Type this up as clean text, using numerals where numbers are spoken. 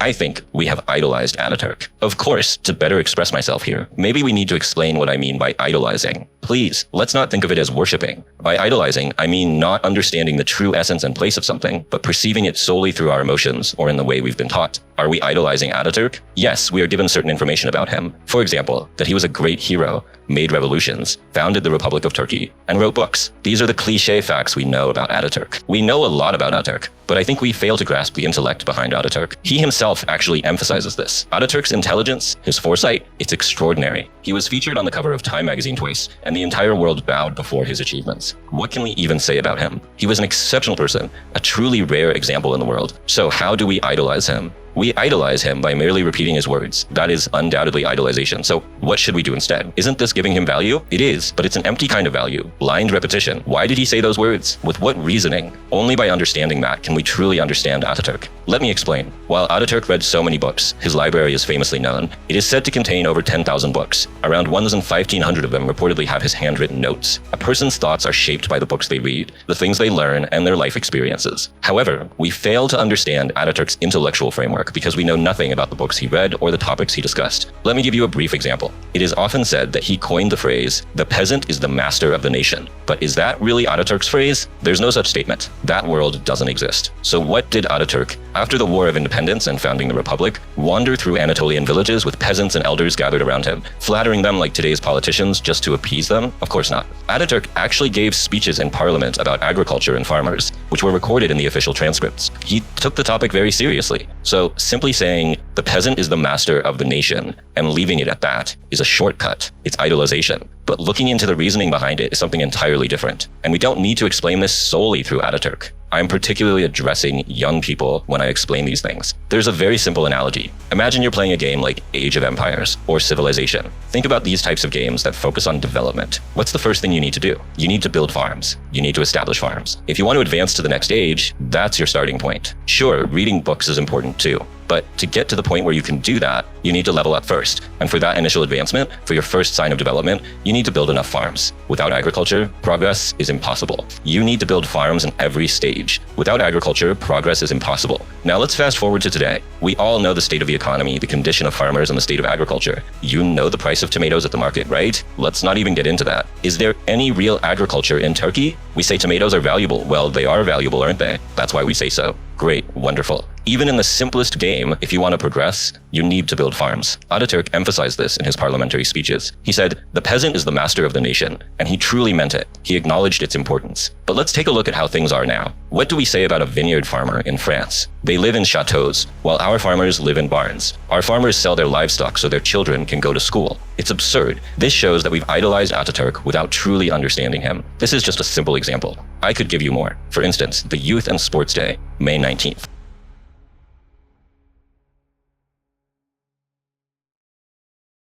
I think we have idolized Ataturk. Of course, to better express myself here, maybe we need to explain what I mean by idolizing. Please, let's not think of it as worshipping. By idolizing, I mean not understanding the true essence and place of something, but perceiving it solely through our emotions or in the way we've been taught. Are we idolizing Ataturk? Yes, we are given certain information about him. For example, that he was a great hero, made revolutions, founded the Republic of Turkey, and wrote books. These are the cliché facts we know about Ataturk. We know a lot about Ataturk, but I think we fail to grasp the intellect behind Ataturk. He himself actually emphasizes this. Ataturk's intelligence, his foresight, it's extraordinary. He was featured on the cover of Time magazine twice, and the entire world bowed before his achievements. What can we even say about him? He was an exceptional person, a truly rare example in the world. So how do we idolize him? We idolize him by merely repeating his words. That is undoubtedly idolization. So what should we do instead? Isn't this giving him value? It is, but it's an empty kind of value. Blind repetition. Why did he say those words? With what reasoning? Only by understanding that can we truly understand Ataturk. Let me explain. While Ataturk read so many books, his library is famously known. It is said to contain over 10,000 books. Around 1,500 of them reportedly have his handwritten notes. A person's thoughts are shaped by the books they read, the things they learn, and their life experiences. However, we fail to understand Ataturk's intellectual framework because we know nothing about the books he read or the topics he discussed. Let me give you a brief example. It is often said that he coined the phrase, "The peasant is the master of the nation." But is that really Ataturk's phrase? There's no such statement. That world doesn't exist. So what did Ataturk, after the War of Independence and founding the Republic, wander through Anatolian villages with peasants and elders gathered around him, flattering them like today's politicians just to appease them? Of course not. Ataturk actually gave speeches in parliament about agriculture and farmers, which were recorded in the official transcripts. He took the topic very seriously. So simply saying the peasant is the master of the nation and leaving it at that is a shortcut. It's idolization. But looking into the reasoning behind it is something entirely different. And we don't need to explain this solely through Ataturk. I'm particularly addressing young people when I explain these things. There's a very simple analogy. Imagine you're playing a game like Age of Empires or Civilization. Think about these types of games that focus on development. What's the first thing you need to do? You need to build farms. You need to establish farms. If you want to advance to the next age, that's your starting point. Sure, reading books is important too. But to get to the point where you can do that, you need to level up first. And for that initial advancement, for your first sign of development, you need to build enough farms. Without agriculture, progress is impossible. You need to build farms in every stage. Without agriculture, progress is impossible. Now let's fast forward to today. We all know the state of the economy, the condition of farmers, and the state of agriculture. You know the price of tomatoes at the market, right? Let's not even get into that. Is there any real agriculture in Turkey? We say tomatoes are valuable. Well, they are valuable, aren't they? That's why we say so. Great, wonderful. Even in the simplest game, if you want to progress, you need to build farms. Ataturk emphasized this in his parliamentary speeches. He said, "The peasant is the master of the nation," and he truly meant it. He acknowledged its importance. But let's take a look at how things are now. What do we say about a vineyard farmer in France? They live in chateaus, while our farmers live in barns. Our farmers sell their livestock so their children can go to school. It's absurd. This shows that we've idolized Ataturk without truly understanding him. This is just a simple example. I could give you more. For instance, the Youth and Sports Day, May 19th.